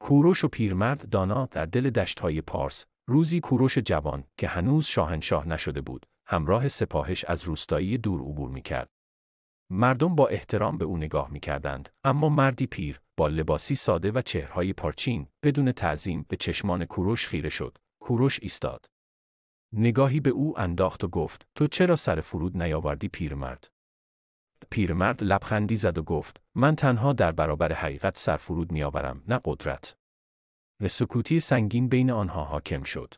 کوروش و پیرمرد دانا در دل دشت‌های پارس. روزی کوروش جوان که هنوز شاهنشاه نشده بود، همراه سپاهش از روستایی دور عبور می‌کرد. مردم با احترام به او نگاه می‌کردند، اما مردی پیر با لباسی ساده و چهره‌های پارچین بدون تعظیم به چشمان کوروش خیره شد. کوروش ایستاد. نگاهی به او انداخت و گفت: تو چرا سر فرود نیاوردی پیرمرد؟ پیرمرد لبخندی زد و گفت: من تنها در برابر حقیقت سر فرود میآورم، نه قدرت. و سکوتی سنگین بین آنها حاکم شد.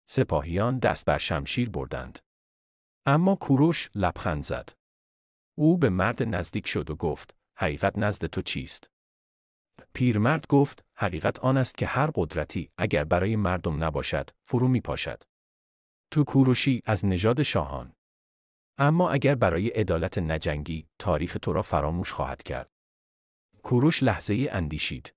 سپاهیان دست بر شمشیر بردند. اما کوروش لبخند زد. او به مرد نزدیک شد و گفت: حقیقت نزد تو چیست؟ پیرمرد گفت: حقیقت آن است که هر قدرتی اگر برای مردم نباشد، فرو میپاشد. تو کوروشی از نژاد شاهان. اما اگر برای عدالت نجنگی، تاریخ تو را فراموش خواهد کرد. کوروش لحظه‌ای اندیشید.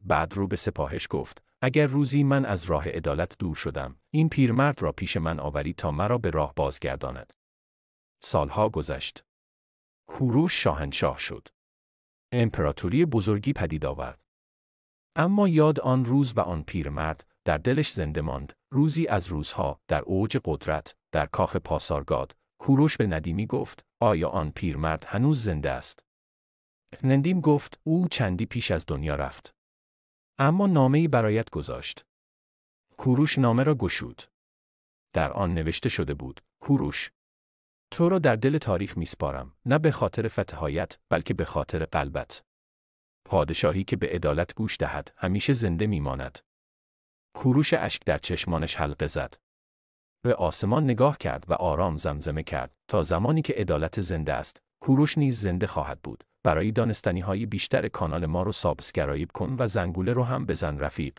بعد رو به سپاهش گفت: اگر روزی من از راه عدالت دور شدم، این پیرمرد را پیش من آوری تا مرا به راه بازگرداند. سالها گذشت. کوروش شاهنشاه شد. امپراتوری بزرگی پدید آورد. اما یاد آن روز و آن پیرمرد در دلش زنده ماند. روزی از روزها، در اوج قدرت، در کاخ پاسارگاد، کوروش به ندیمی گفت: آیا آن پیرمرد هنوز زنده است؟ ندیم گفت: او چندی پیش از دنیا رفت. اما نامه‌ای برایت گذاشت. کوروش نامه را گشود. در آن نوشته شده بود: کوروش، تو را در دل تاریخ میسپارم، نه به خاطر فتح‌هایت، بلکه به خاطر قلبت. پادشاهی که به عدالت گوش دهد، همیشه زنده میماند. کوروش اشک در چشمانش حلقه زد. به آسمان نگاه کرد و آرام زمزمه کرد: تا زمانی که عدالت زنده است، کوروش نیز زنده خواهد بود. برای دانستنی‌های بیشتر کانال ما رو سابسکرایب کن و زنگوله رو هم بزن رفیق.